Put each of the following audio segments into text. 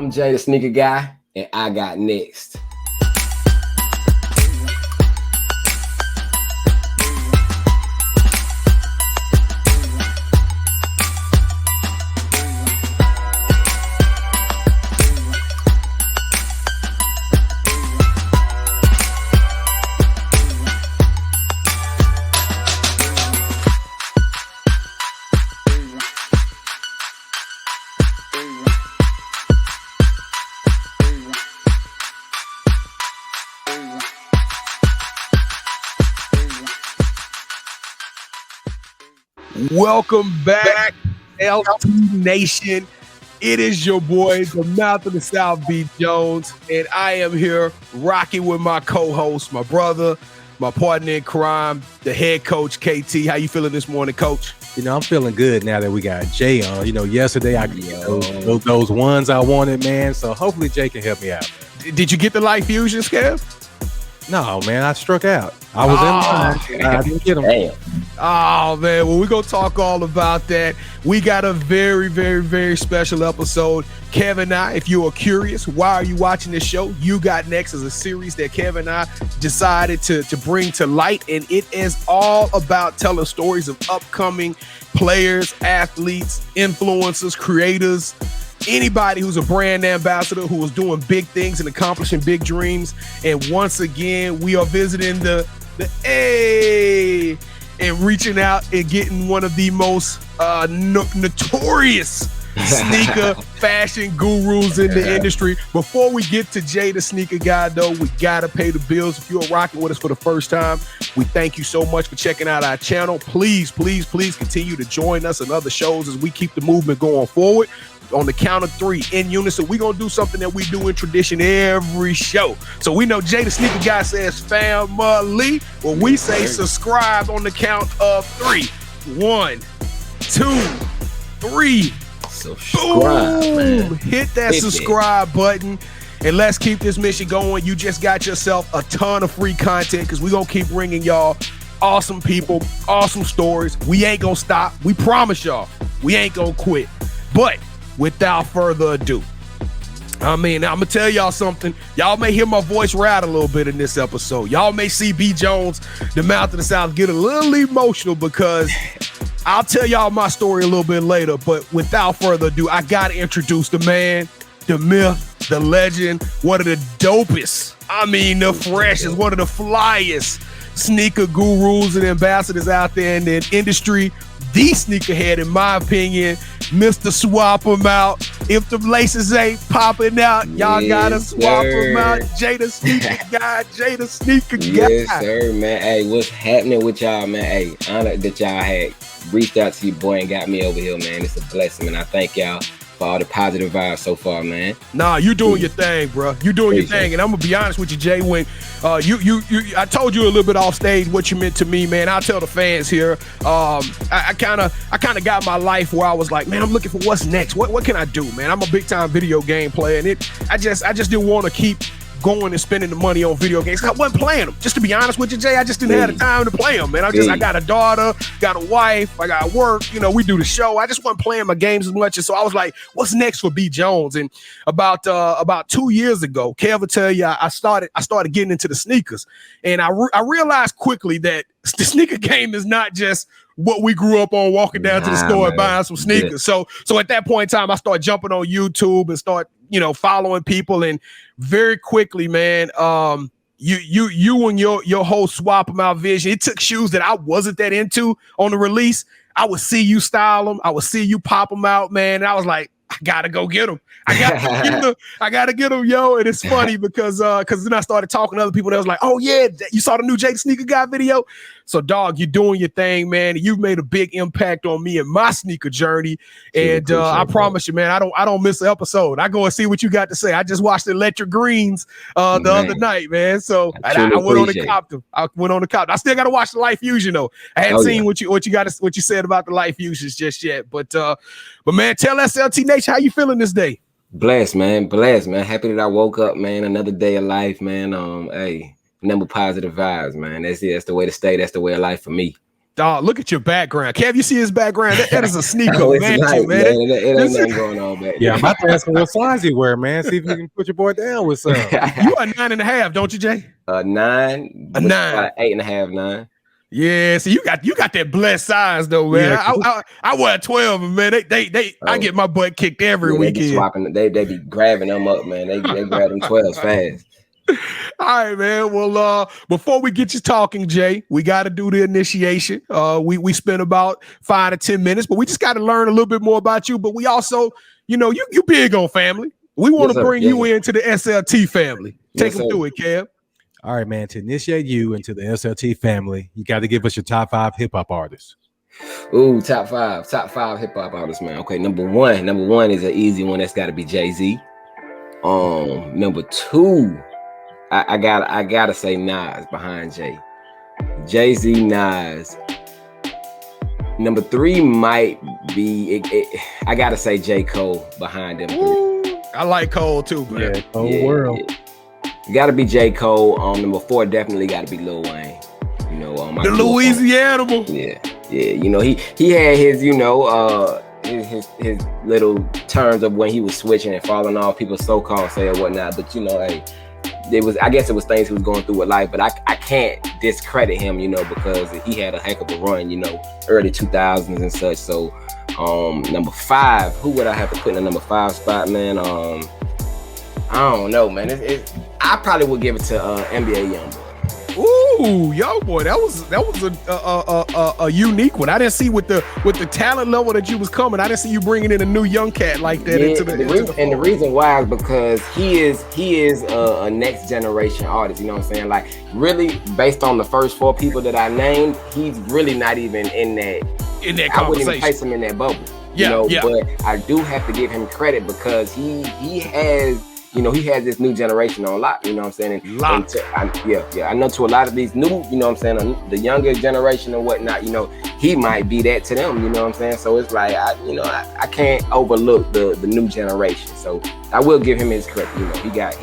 I'm Jay the Sneaker Guy, and I got next. Welcome back, SLT Nation. It is your boy, the mouth of the South, B. Jones, and I am here rocking with my co-host, my brother, my partner in crime, the head coach, KT. How you feeling this morning, Coach? You know, I'm feeling good now that we got Jay on. You know, yesterday I could get those ones I wanted, man. So hopefully Jay can help me out. Did you get the Light Fusion, Skev? No, man, I struck out. I was in line. I didn't get them. Damn. Oh, man. Well, we're going to talk all about that. We got a very, very, very special episode. Kev and I, if you are curious, why are you watching this show? You Got Next is a series that Kev and I decided to bring to light, and it is all about telling stories of upcoming players, athletes, influencers, creators, anybody who's a brand ambassador who is doing big things and accomplishing big dreams. And once again, we are visiting the A and reaching out and getting one of the most notorious sneaker fashion gurus in the industry. Before we get to Jay the Sneaker Guy, though, we gotta pay the bills. If you're rocking with us for the first time, we thank you so much for checking out our channel. Please, please, please continue to join us in other shows as we keep the movement going forward. On the count of three, in unison, we're going to do something that we do in tradition every show. So we know Jay the Sneaker Guy says family. Well, we say subscribe on the count of three. 1, 2, 3. Subscribe, boom! Man. Hit that subscribe button. And let's keep this mission going. You just got yourself a ton of free content because we're going to keep bringing y'all awesome people, awesome stories. We ain't going to stop. We promise y'all. We ain't going to quit. But without further ado, I'm gonna tell y'all something. Y'all may hear my voice rattle a little bit in this episode. Y'all may see B. Jones, the mouth of the South, get a little emotional because I'll tell y'all my story a little bit later. But without further ado, I gotta introduce the man, the myth, the legend, one of the dopest, the freshest, one of the flyest sneaker gurus and ambassadors out there in the industry. The sneakerhead, in my opinion, Mr. Swap 'em out. If the laces ain't popping out, y'all gotta swap them out. Jay the Sneaker Guy, Jay the Sneaker Guy. Yes, sir, man. Hey, what's happening with y'all, man? Hey, honored that y'all had reached out to your boy and got me over here, man. It's a blessing, man. I thank y'all for all the positive vibes so far, man. Nah, you doing your thing, bro. You doing your thing, and I'm gonna be honest with you, Jay. When I told you a little bit off stage what you meant to me, man. I'll tell the fans here. I kind of got my life where I was like, man, I'm looking for what's next. What can I do, man? I'm a big time video game player, and I just didn't want to keep going and spending the money on video games. I wasn't playing them. Just to be honest with you, Jay, I just didn't have the time to play them, man. I got a daughter, got a wife, I got work, we do the show. I just wasn't playing my games as much. And so I was like, what's next for B. Jones? And about 2 years ago, Kev will tell you, I started getting into the sneakers. And I realized quickly that the sneaker game is not just what we grew up on, walking down to the store and buying some sneakers. So at that point in time, I started jumping on YouTube and start, following people. And very quickly, man, you and your whole swap 'em out vision, it took shoes that I wasn't that into on the release. I would see you style them. I would see you pop them out, man. And I was like, I gotta go get them. I gotta get them, yo. And it's funny because then I started talking to other people that was like, oh yeah, you saw the new Jay the Sneaker Guy video? So dog, you're doing your thing, man. You've made a big impact on me and my sneaker journey. And I promise you, man, I don't miss an episode. I go and see what you got to say. I just watched the Electric Greens the other night, man. So I went on the cop them. I still gotta watch the Light Fusion though. I hadn't seen what you said about the Light Fusions just yet. But man, tell SLT Nation, how you feeling this day? Blessed, man. Happy that I woke up, man. Another day of life, man. Hey, number positive vibes, man. That's it. That's the way to stay. That's the way of life for me. Dog, look at your background. Kev, you see his background? That is a sneaker Oh, it's mansion, light, man. It ain't nothing going on back there. Yeah, I'm about to ask him what size he wear, man. See if you can put your boy down with some. You are 9.5, don't you, Jay? 9. A 9. 8.5, 9. Yeah, so you got that blessed size though, man. Yeah, I wear 12, and man. I get my butt kicked every They weekend. be swapping. They be grabbing them up, man. They grab them 12s fast. All right, man. Well, before we get you talking, Jay, we got to do the initiation. We spent about 5 to 10 minutes, but we just got to learn a little bit more about you. But we also, you big on family. We want to bring you into the SLT family. Take them through it, Kev. All right, man. To initiate you into the SLT family, you got to give us your top 5 hip hop artists. Ooh, top 5 hip hop artists, man. Okay, number one is an easy one. That's got to be Jay-Z. Number 2. I gotta say Nas behind Jay. Jay-Z, Nas. Number 3 might be I gotta say j_Cole behind them. Ooh, I like Cole too, man. Yeah, Cole world. Yeah. Gotta be j_Cole. Number 4 definitely gotta be Lil Wayne. The Louisiana. Yeah. He had his his little turns of when he was switching and falling off. People so-called say or whatnot, but hey. I guess it was things he was going through with life, but I can't discredit him, because he had a heck of a run, early 2000s and such. So, number 5, who would I have to put in the number 5 spot, man? I don't know, man. I probably would give it to NBA YoungBoy. Ooh, YoungBoy, that was a unique one. I didn't see with the talent level that you was coming. I didn't see you bringing in a new young cat like that into the the reason why is because he is a next generation artist. You know what I'm saying? Like really, based on the first 4 people that I named, he's really not even in that conversation. I wouldn't even place him in that bubble. Yeah. But I do have to give him credit because he has. He has this new generation on lock, you know what I'm saying? I know to a lot of these new, you know what I'm saying, the younger generation and whatnot, he might be that to them, you know what I'm saying? So it's like, I can't overlook the new generation. So I will give him his credit. He got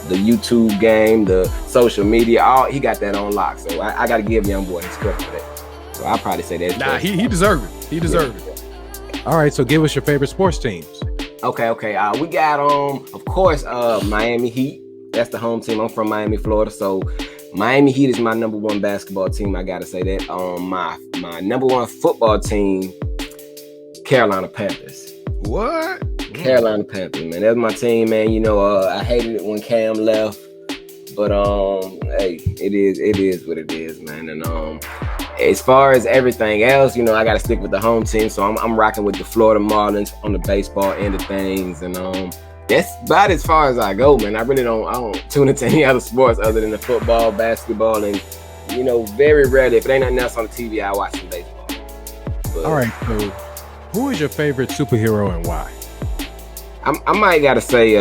the YouTube game, the social media, he got that on lock. So I got to give YoungBoy his credit for that. So I'll probably say that. Nah, he deserved it. He deserved it. All right, so give us your favorite sports teams. Okay. We got of course, Miami Heat. That's the home team. I'm from Miami, Florida, so Miami Heat is my number 1 basketball team. I gotta say that. My number 1 football team, Carolina Panthers. What? Carolina Panthers, man. That's my team, man. I hated it when Cam left, but hey, it is what it is, man. And as far as everything else, I got to stick with the home team. So I'm rocking with the Florida Marlins on the baseball end of things. And that's about as far as I go, man. I don't tune into any other sports other than the football, basketball, and, very rarely, if it ain't nothing else on the TV, I watch some baseball. But, all right, so who is your favorite superhero and why? I might got to say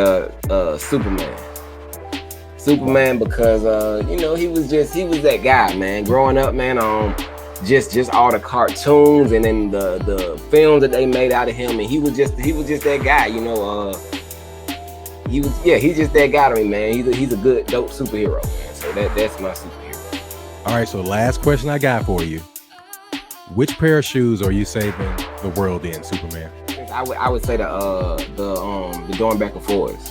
Superman. Superman, because he was that guy, man. Growing up, man, just all the cartoons and then the films that they made out of him, and he was just that guy, he's just that guy to me, man. He's a good, dope superhero, man. So that's my superhero. All right, so last question I got for you: which pair of shoes are you saving the world in, Superman? I would say the Dornbecker 4s.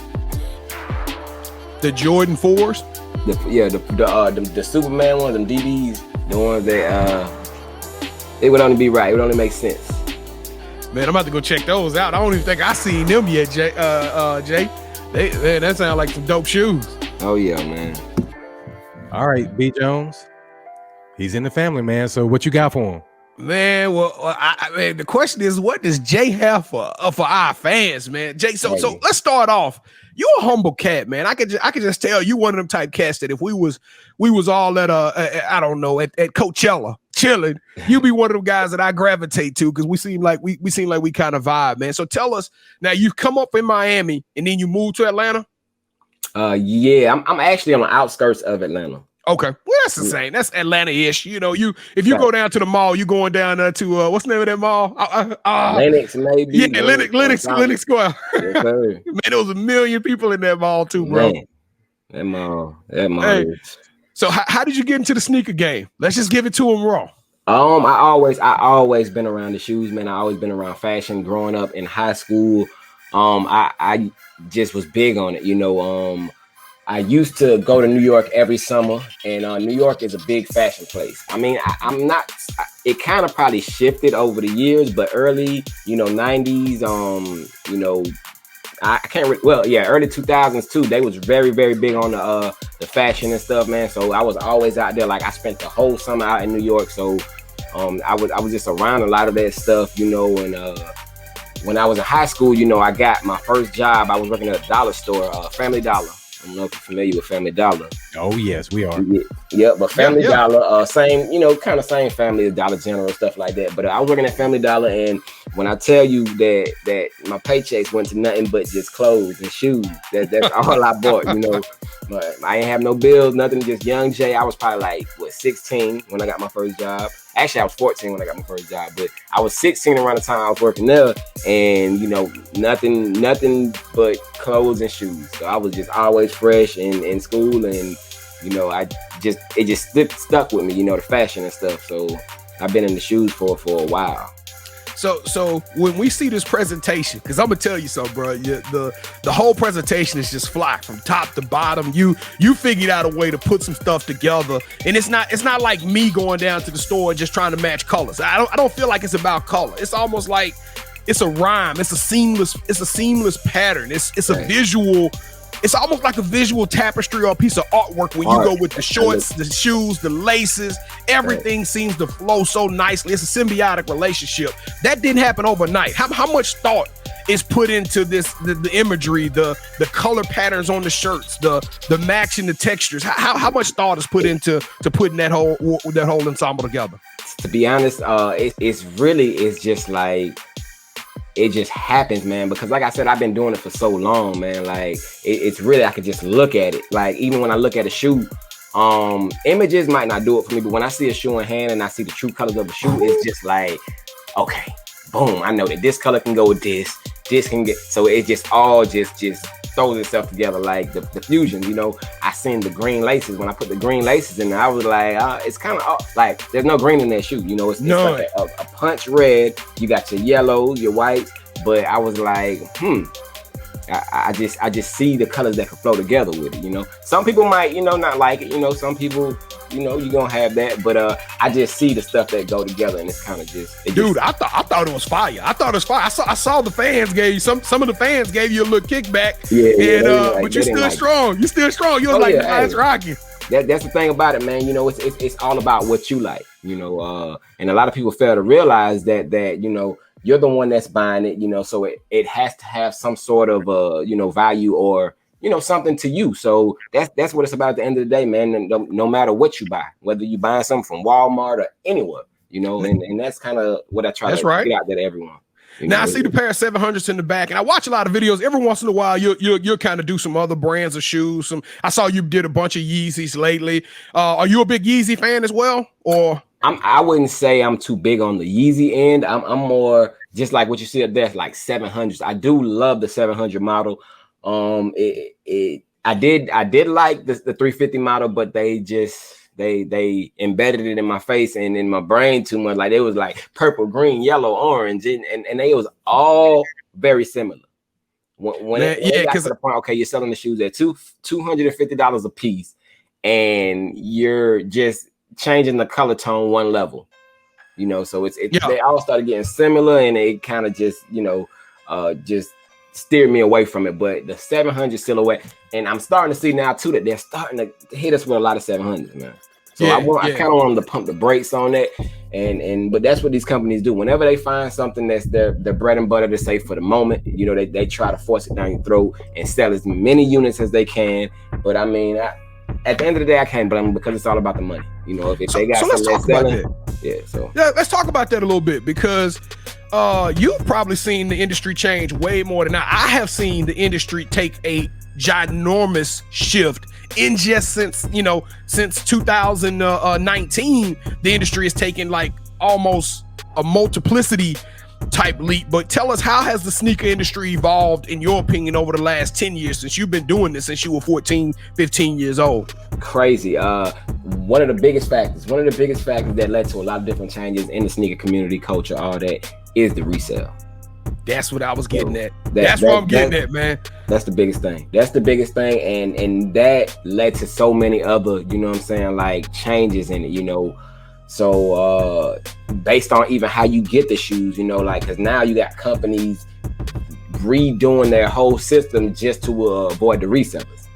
The Jordan 4s? The Superman ones, them DBs, the ones that it would only be right. It would only make sense. Man, I'm about to go check those out. I don't even think I seen them yet, Jay. That sound like some dope shoes. Oh yeah, man. All right, B Jones. He's in the family, man. So what you got for him? Man, well, I the question is, what does Jay have for our fans, man? Jay, so let's start off. You're a humble cat, man. I could just tell you one of them type cats that if we was all at I don't know at Coachella chilling, you'd be one of them guys that I gravitate to because we seem like we kind of vibe, man. So tell us now. You come up in Miami and then you move to Atlanta. Yeah, I'm actually on the outskirts of Atlanta. Okay, well that's the same. That's Atlanta-ish. If you go down to the mall, you going down there to what's the name of that mall? Lenox, maybe. Yeah, Lenox Square. Yes, sir. Man, there was 1 million people in that mall too, bro. Man, that mall. Hey, so how did you get into the sneaker game? Let's just give it to him raw. I always been around the shoes, man. I always been around fashion growing up in high school. I just was big on it, I used to go to New York every summer, and New York is a big fashion place. I mean, I'm not. It kind of probably shifted over the years, but early, 90s, I can't. Early 2000s too. They was very, very big on the fashion and stuff, man. So I was always out there. Like I spent the whole summer out in New York, so I was just around a lot of that stuff, and when I was in high school, I got my first job. I was working at a dollar store, Family Dollar. I don't know if you're familiar with Family Dollar. Oh yes, we are. Yeah, but Family Dollar, same, kind of same family as Dollar General and stuff like that. But I was working at Family Dollar, and when I tell you that my paychecks went to nothing but just clothes and shoes, that's all I bought, But I ain't have no bills, nothing, just young Jay. I was probably like 16 when I got my first job. Actually, I was 14 when I got my first job, but I was 16 around the time I was working there, and nothing but clothes and shoes. So I was just always fresh in school, and it just stuck with me, the fashion and stuff. So I've been in the shoes for a while. So when we see this presentation, because I'm gonna tell you something, bro, the whole presentation is just fly from top to bottom. You figured out a way to put some stuff together, and it's not like me going down to the store and just trying to match colors. I don't feel like it's about color. It's almost like it's a rhyme. It's a seamless pattern. It's a visual. It's almost like a visual tapestry or a piece of artwork when you go with the shorts, the shoes, the laces. Everything seems to flow so nicely. It's a symbiotic relationship. That didn't happen overnight. How much thought is put into this, the imagery, the color patterns on the shirts, the matching, the textures? How much thought is put into putting that whole ensemble together? To be honest, it's just like, it just happens, man, because like I said, I've been doing it for so long, man. Like it's really, I could just look at it. Like even when I look at a shoe, images might not do it for me, but when I see a shoe in hand and I see the true colors of the shoe, it's just like, okay, boom, I know that this color can go with this can get, so it just all just throws itself together like the fusion. I seen the green laces. When I put the green laces in there, I was like, it's kind of like there's no green in that shoe. It's like a punch red. You got your yellow, your white, but I was like, I just see the colors that can flow together with it. Some people might, not like it. Some people, you're gonna have that, but I just see the stuff that go together, and it's kind of dude. I thought it was fire. I saw the fans gave you some of the fans gave you a little kickback. But you're still strong. You're still strong. You're it's rocking. That's the thing about it, man. It's all about what you like. And a lot of people fail to realize that you're the one that's buying it. So it has to have some sort of value or something to you. So that's what it's about at the end of the day, man. And no matter what you buy, whether you buying something from Walmart or anywhere, and that's kind of what I try to get out there to everyone. Now I see the pair of 700s in the back, and I watch a lot of videos. Every once in a while, you'll kind of do some other brands of shoes. I saw you did a bunch of Yeezys lately. Are you a big Yeezy fan as well, or? I wouldn't say I'm too big on the Yeezy end. I'm more just like what you see up there, like 700s. I do love the 700 model. I did like the 350 model, but they embedded it in my face and in my brain too much. Like it was like purple, green, yellow, orange, and they was all very similar. When it got to the point, okay, you're selling the shoes at $250 a piece, and you're just changing the color tone one level. So they all started getting similar, and it kind of just just steered me away from it. But the 700 silhouette, and I'm starting to see now too that they're starting to hit us with a lot of 700s, man. So I kind of want them to pump the brakes on that, but that's what these companies do. Whenever they find something that's their bread and butter to say for the moment, they try to force it down your throat and sell as many units as they can. But I mean, at the end of the day, I can't blame them because it's all about the money. If they got something that's selling, let's talk about that a little bit, because you've probably seen the industry change way more than I have seen the industry take a ginormous shift in just since 2019. The industry has taken like almost a multiplicity type leap, but tell us, how has the sneaker industry evolved in your opinion over the last 10 years since you've been doing this since you were 14, 15 years old? Crazy. One of the biggest factors that led to a lot of different changes in the sneaker community, culture, all that, is the resale. That's what I was getting at. That's what I'm getting at, man. That's the biggest thing. And that led to so many other, you know what I'm saying, like changes in it, you know. So based on even how you get the shoes, you know, like, because now you got companies redoing their whole system just to avoid the resellers.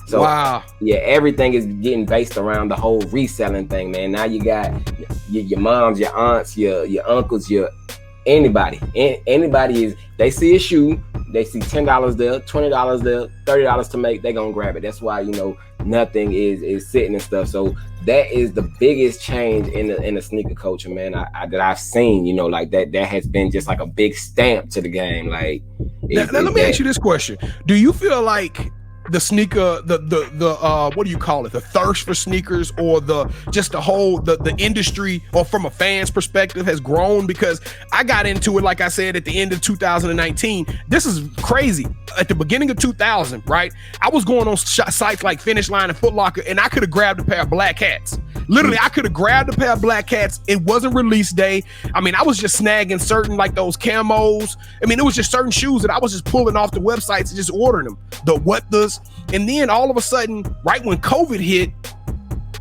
So wow. Yeah, everything is getting based around the whole reselling thing, man. Now you got your moms, your aunts, your uncles, anybody is, they see a shoe, they see $10 there, $20 there, $30 to make, they gonna grab it. That's why, you know, nothing is sitting and stuff. So that is the biggest change in the sneaker culture, man, that I've seen, you know, like that has been just like a big stamp to the game. Like, now let me ask you this question. Do you feel like the sneaker, the what do you call it, the thirst for sneakers, or the whole industry, or from a fan's perspective, has grown? Because I got into it, like I said, at the end of 2019. This is crazy. At the beginning of 2000, right, I was going on sites like Finish Line and Foot Locker, and I could have grabbed a pair of black hats. Literally, I could have grabbed a pair of black hats. It wasn't release day. I mean, I was just snagging certain, like those camos. I mean, it was just certain shoes that I was just pulling off the websites and just ordering them. And then all of a sudden, right when COVID hit,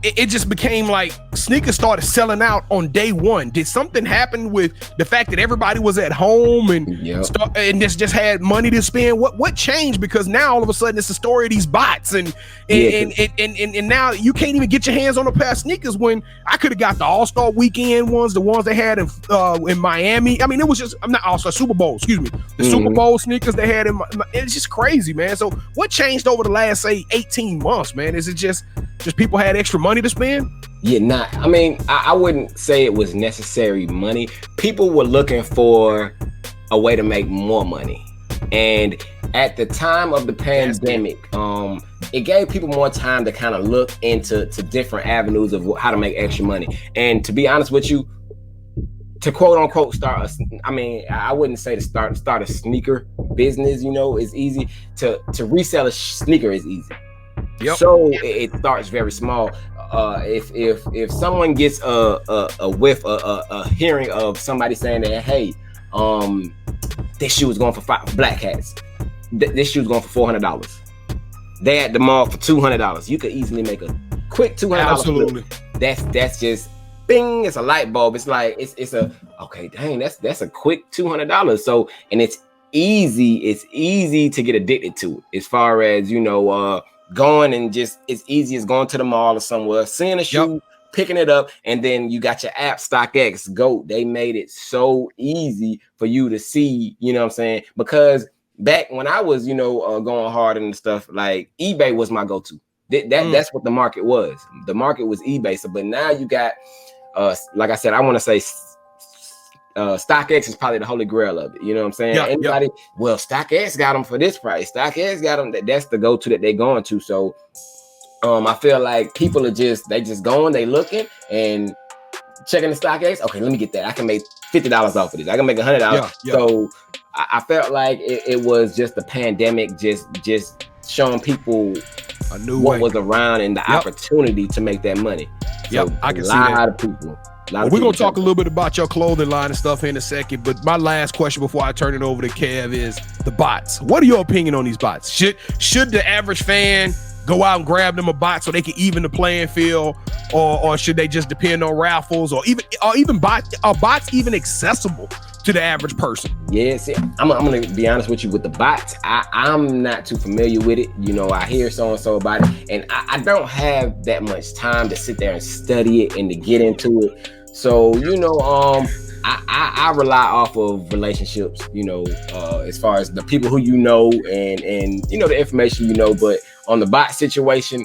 it just became like sneakers started selling out on day one. Did something happen with the fact that everybody was at home and just had money to spend? What changed? Because now all of a sudden it's the story of these bots and now you can't even get your hands on a pair of sneakers, when I could have got the All-Star Weekend ones, the ones they had in Miami. I mean, it was just, I'm not All-Star, Super Bowl, excuse me. The Super Bowl sneakers they had it's just crazy, man. So what changed over the last, say, 18 months, man? Is it just people had extra money to spend? Yeah, I mean, I wouldn't say it was necessary money. People were looking for a way to make more money. And at the time of the pandemic, it gave people more time to kind of look into different avenues of how to make extra money. And to be honest with you, to quote unquote I wouldn't say to start a sneaker business, you know, is easy. To resell a sneaker is easy. Yep. So it starts very small. If someone gets a whiff, a hearing of somebody saying that, hey, this shoe is going for black hats, this shoe is going for $400, they at the mall for $200, you could easily make a quick $200. Absolutely. That's just bing. It's a light bulb. It's like it's a okay. Dang, that's a quick $200. So, and it's easy to get addicted to it. As far as, you know, going and just as easy as going to the mall or somewhere, seeing a shoe, picking it up, and then you got your app, StockX, GOAT. They made it so easy for you to see, you know what I'm saying? Because back when I was, you know, going hard and stuff, like eBay was my go-to. That's what the market was. The market was eBay. So, but now you got, like I said, I want to say StockX is probably the holy grail of it. You know what I'm saying? Well, StockX got them for this price. StockX got them. That's the go-to that they're going to. So I feel like people are just going, they looking and checking the StockX. Okay, let me get that. I can make $50 off of this. I can make $100. So I felt like it was just the pandemic, just showing people what was around and the opportunity to make that money. So I can see that. A lot of people. We're going to talk a little bit about your clothing line and stuff in a second, but my last question before I turn it over to Kev is the bots. What are your opinion on these bots? Should the average fan go out and grab them a bot so they can even the playing field, or should they just depend on raffles, or even bots? Are bots even accessible to the average person? Yeah, see, I'm gonna be honest with you with the bots. I'm not too familiar with it. You know, I hear so and so about it, and I don't have that much time to sit there and study it and to get into it. So, you know, I rely off of relationships, you know, as far as the people who you know and you know, the information you know. But on the bot situation,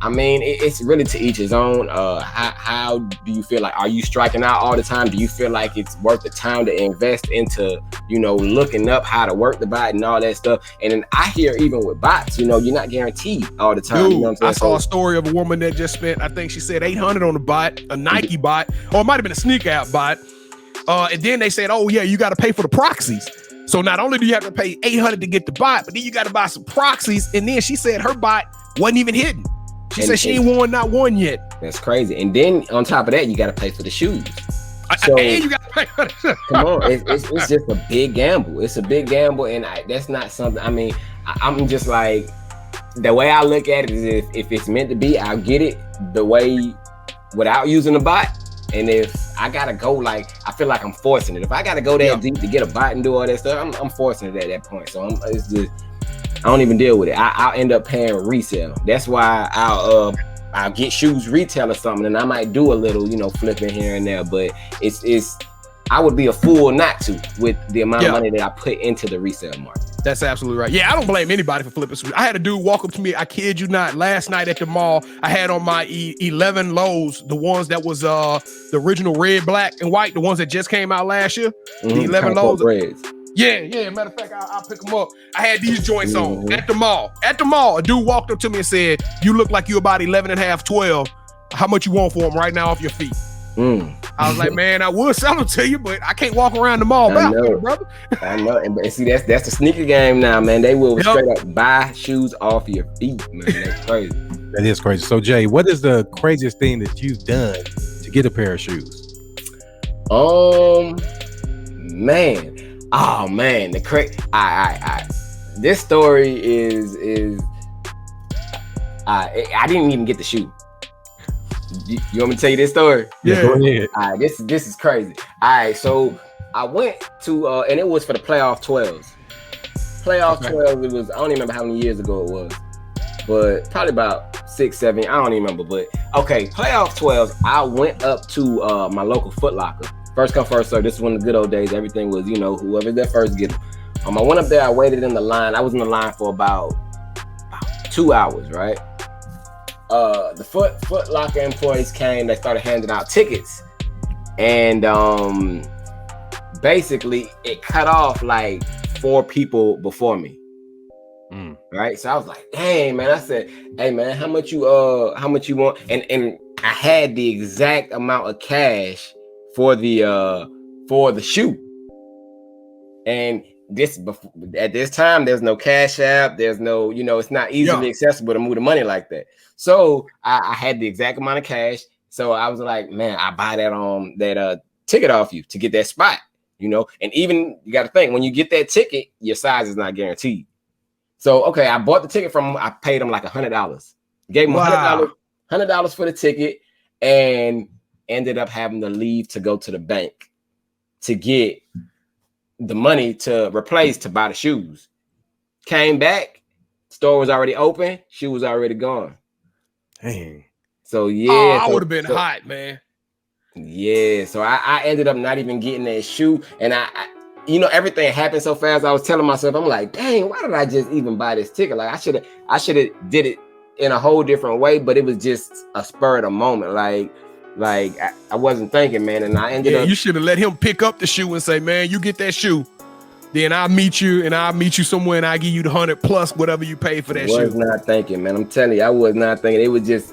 I mean, it's really to each his own. How do you feel? Like, are you striking out all the time? Do you feel like it's worth the time to invest into, you know, looking up how to work the bot and all that stuff? And then I hear even with bots, you know, you're not guaranteed all the time. Dude, you know what I'm saying? I saw a story of a woman that just spent, I think she said $800 on a bot, a Nike bot, or it might have been a sneaker app bot. And then they said, oh yeah, you got to pay for the proxies. So not only do you have to pay $800 to get the bot, but then you got to buy some proxies. And then she said her bot wasn't even hidden. She said she ain't won not one yet. That's crazy. And then on top of that, you got to pay for the shoes. So, and you got to pay for the shoes. Come on, it's just a big gamble. It's a big gamble, and that's not something. I mean, I'm just like, the way I look at it is if it's meant to be, I'll get it the way without using the bot. And if I gotta go, like, I feel like I'm forcing it. If I gotta go that deep to get a bot and do all that stuff, I'm forcing it at that point. So it's just, I don't even deal with it. I'll end up paying resale. That's why I'll get shoes retail or something, and I might do a little, flipping here and there. But it's I would be a fool not to with the amount of money that I put into the resale market. That's absolutely right. Yeah, I don't blame anybody for flipping shoes. I had a dude walk up to me, I kid you not, last night at the mall. I had on my 11 lows, the ones that was the original red, black, and white, the ones that just came out last year. The 11 lows. Yeah. Matter of fact, I'll pick them up. I had these joints on at the mall. At the mall, a dude walked up to me and said, "You look like you about 11 and a half, 12. How much you want for them right now off your feet?" I was like, man, I would sell them to you, but I can't walk around the mall barefoot, brother. I know. And see, that's the sneaker game now, man. They will straight up buy shoes off your feet, man. That's crazy. That is crazy. So, Jay, what is the craziest thing that you've done to get a pair of shoes? Man. Oh man, this story is I didn't even get the shoe. You want me to tell you this story? Yeah, go ahead. All right, this is crazy. All right, so I went to and it was for the playoff 12s. Playoff 12, it was, I don't even remember how many years ago it was, but probably about 6, 7, I don't even remember. But okay, playoff 12s, I went up to my local Foot Locker. First come, first serve. This is one of the good old days. Everything was, whoever's there first get them. I went up there, I waited in the line. I was in the line for about 2 hours, right? The Foot Locker employees came, they started handing out tickets. And basically it cut off like 4 people before me. Right? So I was like, dang, man. I said, hey man, how much you want? And I had the exact amount of cash for the shoe. And at this time, there's no Cash App, there's no, it's not easily accessible to move the money like that. So I had the exact amount of cash. So I was like, man, I buy that ticket off you to get that spot, and even you got to think, when you get that ticket, your size is not guaranteed. So, okay, I bought the ticket I paid them like $100, gave them $100 for the ticket, and ended up having to leave to go to the bank to get the money to replace to buy the shoes. Came back, store was already open, shoe was already gone. Dang. So yeah, I would have been hot, man. Yeah, so I ended up not even getting that shoe, and I everything happened so fast. I was telling myself, I'm like, dang, why did I just even buy this ticket? Like I should have did it in a whole different way, but it was just a spur of the moment. Like I wasn't thinking, man, and I ended up. You should have let him pick up the shoe and say, man, you get that shoe, then I'll meet you somewhere and I'll give you the 100 plus whatever you pay for that shoe. I was not thinking, man. I'm telling you, I was not thinking. It was just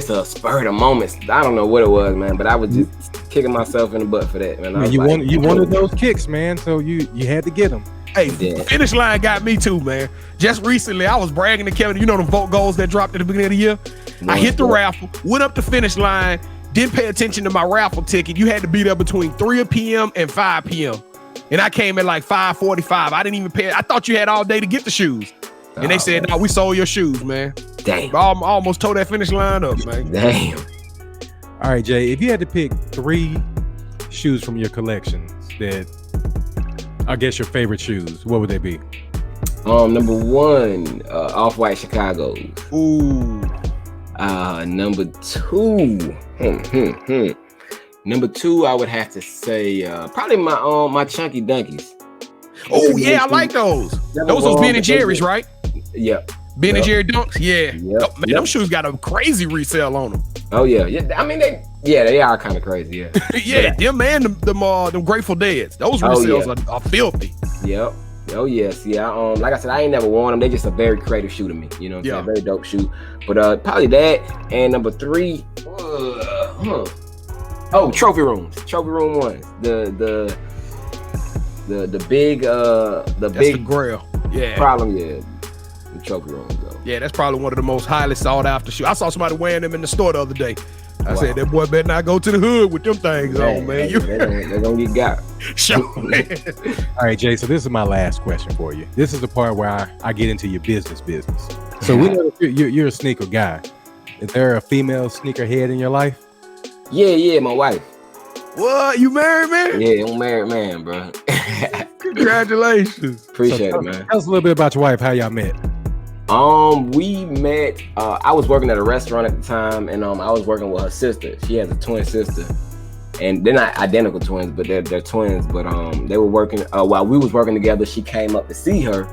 a spur of the moment. I don't know what it was, man, but I was just kicking myself in the butt for that, man. You wanted those kicks, man, so you had to get them. Hey, finish line got me too, man. Just recently, I was bragging to Kevin. The vote goals that dropped at the beginning of the year? I hit the raffle, went up the finish line, didn't pay attention to my raffle ticket. You had to be there between 3 p.m. and 5 p.m. And I came at like 5:45. I didn't even pay. I thought you had all day to get the shoes. And they said, no, we sold your shoes, man. Damn. I almost tore that finish line up, man. Damn. All right, Jay, if you had to pick 3 shoes from your collection that I guess your favorite shoes, what would they be? Number 1, Off-White Chicago's. Ooh. Number 2. Number 2, I would have to say probably my Chunky Dunkies. Oh yeah, I like those. Those was Ben and Jerry's, right? Yep. Ben and Jerry Dunks. Yeah. Yep. Man, them shoes got a crazy resale on them. Oh yeah. I mean they are kind of crazy. Yeah. Yeah. Them and them Grateful Deads. Those resales are filthy. Yep. Oh yes. Yeah. Like I said, I ain't never worn them. They just a very creative shoe to me. You know what I'm saying? Very dope shoe. But probably that. And number 3. Oh, trophy rooms. Trophy room ones. The big That's big the grail. Yeah. problem, yeah. The trophy rooms though. Yeah, that's probably one of the most highly sought after shoes. I saw somebody wearing them in the store the other day. I said, that boy better not go to the hood with them things on, man. They're gonna get got. Sure, man. All right, Jay. So this is my last question for you. This is the part where I get into your business. So we know that you're a sneaker guy. Is there a female sneakerhead in your life? Yeah, my wife. What? You married, man? Yeah, I'm a married man, bro. Congratulations. Appreciate it, man. Tell us a little bit about your wife. How y'all met? We met. I was working at a restaurant at the time, and I was working with her sister. She has a twin sister, and they're not identical twins, but they're twins. But they were working while we was working together. She came up to see her,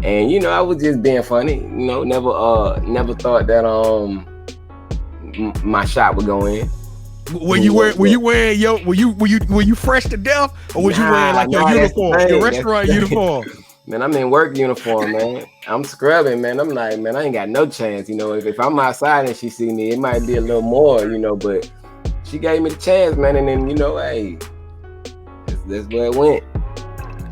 and I was just being funny. Never thought that my shot would go in. Were you fresh to death, or was you wearing like your uniform, your restaurant uniform? Man, I'm in work uniform, man. I'm scrubbing, man. I'm like, man, I ain't got no chance. If I'm outside and she see me, it might be a little more, but she gave me the chance, man. And then, hey, that's where it went.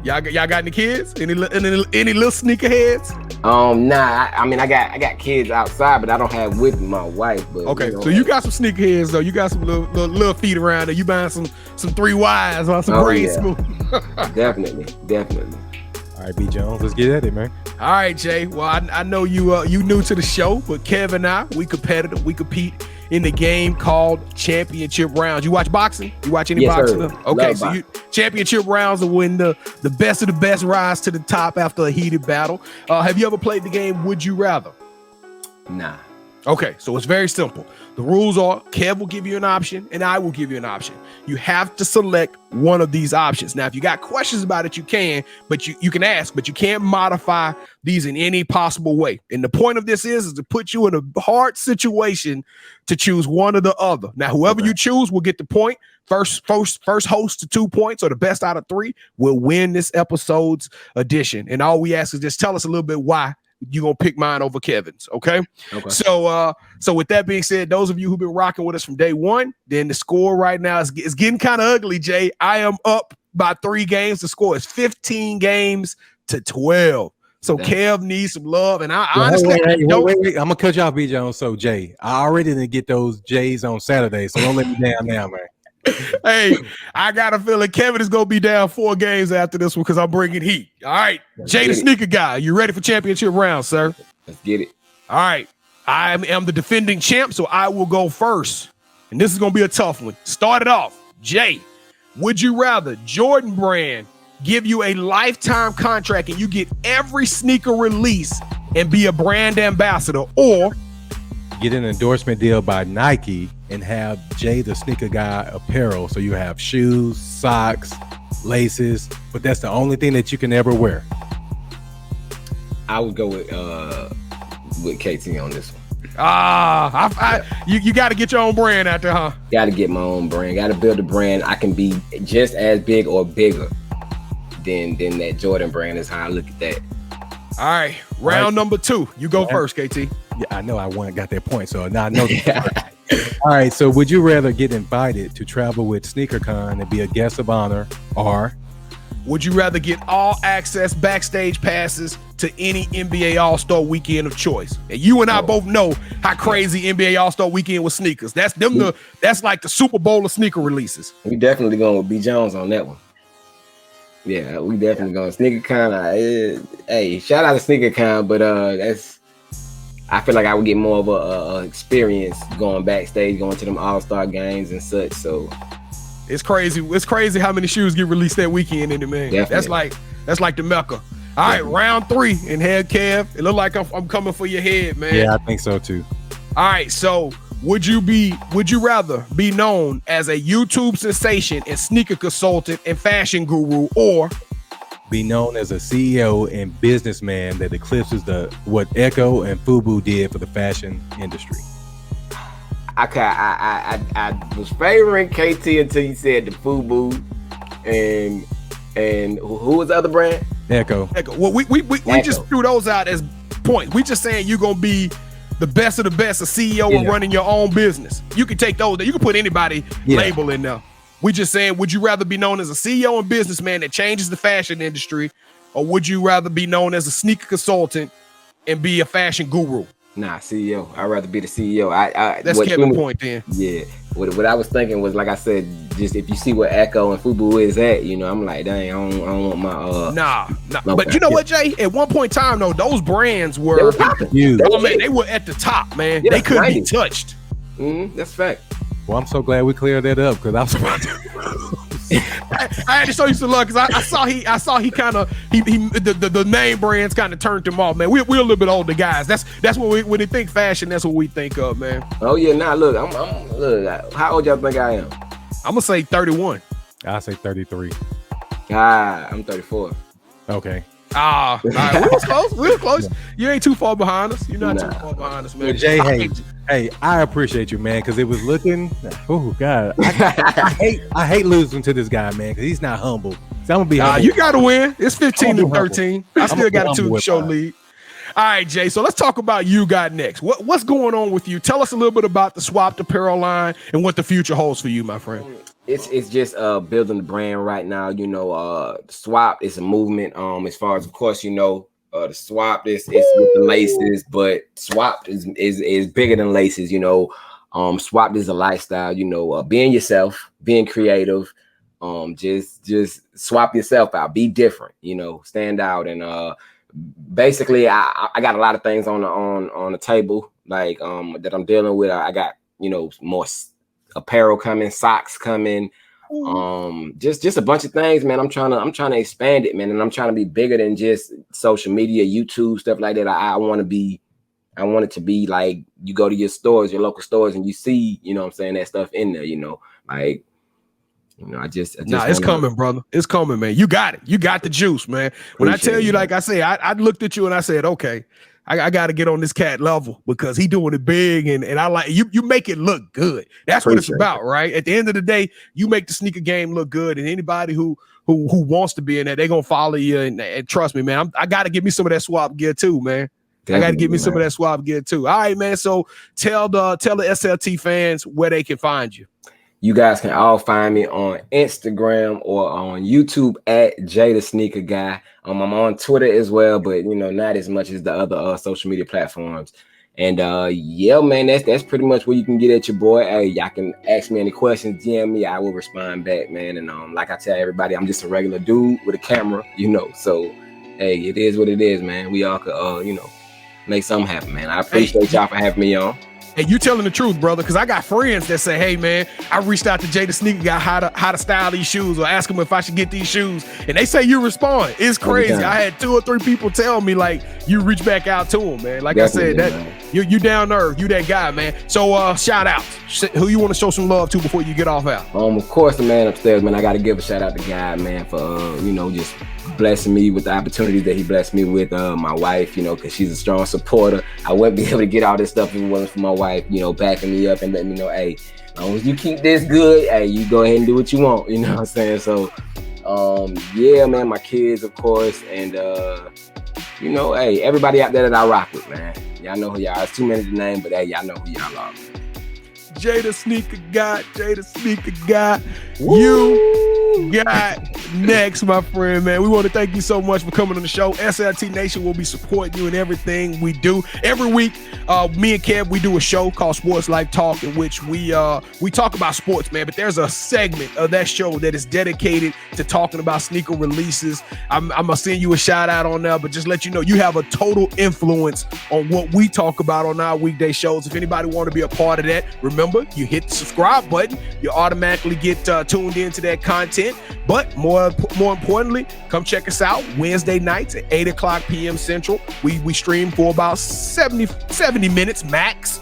Y'all got any kids? Any little sneakerheads? Nah. I got kids outside, but I don't have with my wife. But okay, so you got some sneakerheads though. You got some little feet around there. You buying some 3Ys or some grade school. Definitely. All right, B Jones, let's get at it, man. All right, Jay. Well, I know you new to the show, but Kev and I, we competitive. We compete in the game called championship rounds. You watch boxing? You watch any boxing? Sir. Okay, Love so boxing. Championship rounds are when the best of the best rise to the top after a heated battle. Have you ever played the game Would You Rather? Nah. Okay, so it's very simple. The rules are Kev will give you an option and I will give you an option. You have to select one of these options. Now, if you got questions about it, you can, but you can ask, but you can't modify these in any possible way. And the point of this is to put you in a hard situation to choose one or the other. Now, whoever you choose will get the point. First host to 2 points, or the best out of 3 will win this episode's edition. And all we ask is just tell us a little bit why you're gonna pick mine over Kevin's. Okay. So with that being said, those of you who've been rocking with us from day one, then the score right now is getting kind of ugly, Jay. I am up by 3 games. The score is 15 games to 12. So Kev needs some love, and I honestly wait. I'm gonna cut you off, B Jones. So Jay, I already didn't get those J's on Saturday, so don't let me down now, man. Hey, I got a feeling Kevin is gonna be down 4 games after this one because I'm bringing heat. All right, Jay the Sneaker Guy, you ready for championship round, sir? Let's get it. All right, I am the defending champ, so I will go first, and this is gonna be a tough one. Start it off, Jay. Would you rather Jordan Brand give you a lifetime contract and you get every sneaker release and be a brand ambassador, or get an endorsement deal by Nike and have Jay the Sneaker Guy apparel, so you have shoes, socks, laces, but that's the only thing that you can ever wear? I would go with KT on this one. You got to get your own brand out there, huh? Got to get my own brand. Got to build a brand. I can be just as big or bigger than that Jordan brand. Is how I look at that. All right, round number 2. You go first, KT. Yeah, I know I got that point, so now I know. All right, so would you rather get invited to travel with SneakerCon and be a guest of honor, or would you rather get all access backstage passes to any NBA All-Star Weekend of choice? And you and I both know how crazy NBA All-Star Weekend with sneakers. That's like the Super Bowl of sneaker releases. We definitely going with B Jones on that one. Yeah, we definitely going SneakerCon. Hey, shout out to SneakerCon, but I feel like I would get more of a experience going backstage, going to them All-Star games and such. So it's crazy. It's crazy how many shoes get released that weekend in it, man. Definitely. That's like the Mecca. All right, round 3 in head, Kev. It look like I'm coming for your head, man. Yeah, I think so too. All right, so would you rather be known as a YouTube sensation and sneaker consultant and fashion guru, or be known as a CEO and businessman that eclipses what 𝐤𝐤 and FUBU did for the fashion industry? I was favoring KT until you said the FUBU and who was the other brand? 𝐤𝐤. Well, we just threw those out as points. We just saying you're gonna be the best of the best, a CEO of running your own business. You can take those. You can put anybody label in there. We just saying, would you rather be known as a CEO and businessman that changes the fashion industry, or would you rather be known as a sneaker consultant and be a fashion guru? Nah, CEO. I'd rather be the CEO. That's Kevin's point then. Yeah. What I was thinking was, like I said, just if you see where Echo and Fubu is at, you know, I'm like, dang, I don't want my Nah. But you know what, Jay? At one point in time, though, those brands were huge. Oh man, they were at the top, man. Yeah, they couldn't be touched. That's fact. Well, I'm so glad we cleared that up because I was about to. I had to show you some love because I saw he kind of the name brands kind of turned him off, man. We're a little bit older guys. That's what when they think fashion, that's what we think of, man. Oh yeah, nah, look, look, how old y'all think I am? I'm gonna say 31. I'll say 33. I'm 34. Okay. All right, we was close. We were close. You ain't too far behind us. You're not too far behind us, man. Well, Jay, hey, I appreciate you, man, because it was looking. Oh God, I hate losing to this guy, man, because he's not humble. So I'm gonna be humble. You gotta win. It's 15-13. I still got a 2-show lead. All right, Jay. So let's talk about you got next. What's going on with you? Tell us a little bit about the Swapped apparel line and what the future holds for you, my friend. It's just building the brand right now. You know, Swap is a movement. As far as, of course, you know, the Swap is with the laces, but Swap is bigger than laces. You know, Swap is a lifestyle. You know, being yourself, being creative. Just swap yourself out. Be different. You know, stand out. And basically, I got a lot of things on the table, like that I'm dealing with. I got, you know, more apparel coming, socks coming, just a bunch of things, man. I'm trying to expand it, man, and I'm trying to be bigger than just social media, YouTube, stuff like that. I want it to be like you go to your stores, your local stores, and you see, you know what I'm saying, that stuff in there, you know, like, you know, I just it's coming, brother. It's coming, man. You got it. You got the juice, man. When I tell you, like I say, I looked at you and I said, okay, I got to get on this cat level because he doing it big, and I like you. You make it look good. That's what it's about, right? At the end of the day, you make the sneaker game look good, and anybody who wants to be in there, they're gonna follow you. And trust me, man, I got to give me some of that swap gear too, man. Definitely, I got to give me some of that swap gear too. All right, man. So tell the SLT fans where they can find you. You guys can all find me on Instagram or on YouTube at jaythesneakerguy. I'm on Twitter as well, but you know, not as much as the other social media platforms. And yeah, man, that's pretty much where you can get at your boy. Hey, y'all can ask me any questions, DM me, I will respond back, man. And like I tell everybody, I'm just a regular dude with a camera, you know. So hey, it is what it is, man. We all could you know, make something happen, man. I appreciate y'all for having me on. Hey, you telling the truth, brother, because I got friends that say, hey, man, I reached out to Jay the Sneaker Guy how to style these shoes or ask him if I should get these shoes. And they say you respond. It's crazy. I had 2 or 3 people tell me, like, you reach back out to them, man. Like definitely, I said, that you down to earth. You that guy, man. So shout out. Who you want to show some love to before you get off out? Of course, the man upstairs, man. I got to give a shout out to God, man, for, you know, just blessing me with the opportunities that he blessed me with. My wife, you know, because she's a strong supporter. I wouldn't be able to get all this stuff if it wasn't for my wife, you know, backing me up and letting me know, hey, as long as you keep this good, hey, you go ahead and do what you want. You know what I'm saying? So, yeah, man, my kids, of course, and you know, hey, everybody out there that I rock with, man. Y'all know who y'all are. It's too many to name, but hey, y'all know who y'all are. Jay the Sneaker Guy, Jay the Sneaker Guy. You got next, my friend, man. We want to thank you so much for coming on the show. SLT Nation will be supporting you in everything we do. Every week, me and Kev, we do a show called SportsLifeTalk, in which we talk about sports, man. But there's a segment of that show that is dedicated to talking about sneaker releases. I'm gonna send you a shout out on there, but just let you know you have a total influence on what we talk about on our weekday shows. If anybody want to be a part of that, remember, you hit the subscribe button, you automatically get tuned into that content. But more importantly, come check us out Wednesday nights at 8:00 p.m. Central. We stream for about 70 minutes max.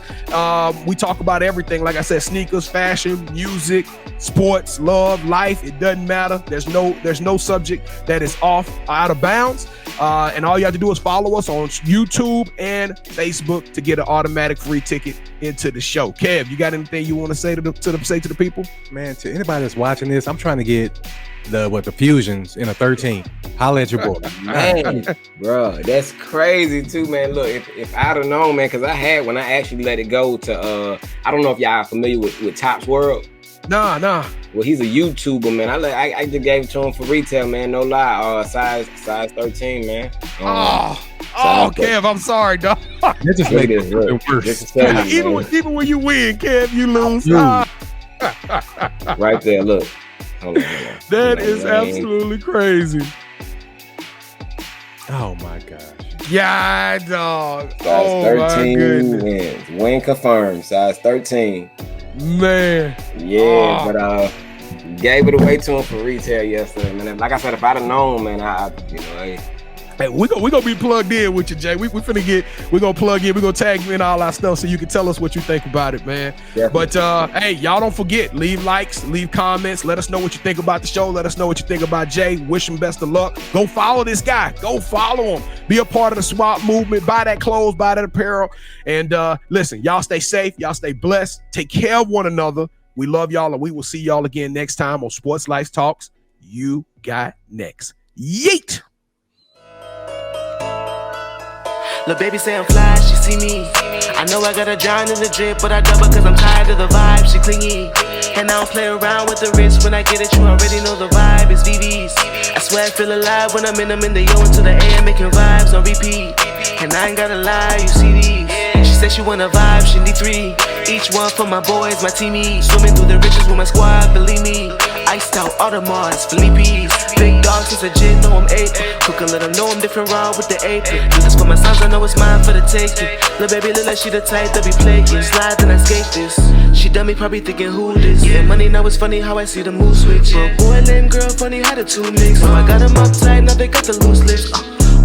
We talk about everything, like I said, sneakers, fashion, music, sports, love, life. It doesn't matter. There's no subject that is out of bounds. And all you have to do is follow us on YouTube and Facebook to get an automatic free ticket into the show. Kev, you got anything you want to say to the people? Man, to anybody that's watching this, I'm trying to get the fusions in a 13. Holla at your boy. Man, bro, that's crazy too, man. Look, if I'd have known, man, because I had when I actually let it go to I don't know if y'all are familiar with Top's World. Nah. Well, he's a YouTuber, man. I just gave it to him for retail, man. No lie. Size 13, man. Kev, I'm sorry, dog. That just makes it worse. Even when you win, Kev, you lose. Right there, look. Hold on. That is absolutely crazy. Oh my gosh. Yeah, dog. Size 13 wins. Win confirmed. Size 13. Man. Yeah, but gave it away to him for retail yesterday, man. Like I said, if I'd have known, man, Hey, we gonna be plugged in with you, Jay. We're gonna plug in, we're gonna tag you in all our stuff so you can tell us what you think about it, man. Definitely. But hey, y'all don't forget, leave likes, leave comments, let us know what you think about the show, let us know what you think about Jay. Wish him best of luck. Go follow this guy, go follow him, be a part of the swap movement, buy that clothes, buy that apparel, and listen, y'all stay safe, y'all stay blessed, take care of one another. We love y'all, and we will see y'all again next time on Sports Life Talks. You got next. Yeet. Lil' baby say I'm fly, she see me. I know I got a giant in the drip, but I double cause I'm tired of the vibe, she clingy. And I don't play around with the wrist, when I get it, you already know the vibe is VVs. I swear I feel alive when I'm in the yo into the AM, making vibes on repeat. And I ain't gotta lie, you see these. She said she want a vibe, she need 3. Each one for my boys, my teamies. Swimming through the riches with my squad, believe me. Iced out Audemars, Philippe's. Big dog since a gin, know I'm 8. Cook and let them know I'm different raw with the apron. Do this for my sons, I know it's mine for the taking. Lil' baby look like she the type that be playing. Slide then I skate this. She done me probably thinking who this. Yeah, money now it's funny how I see the mood switch. But boy, lame girl, funny how the two mix. So I got them uptight, now they got the loose lips.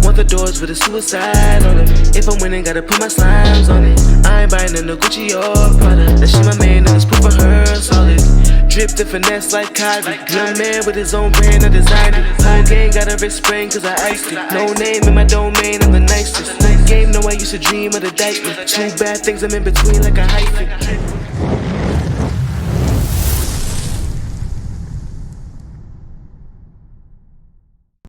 Want the doors with a suicide on it. If I'm winning, gotta put my slimes on it. I ain't buying no Gucci or Prada. That shit my man, and it's proof for her solid. Drip the finesse like Kyrie. Young man with his own brand, I designed it. Whole game got a wrist spring cause I iced it. No name in my domain, I'm the nicest. Game, know I used to dream of the diamond. Two bad things I'm in between like a hyphen.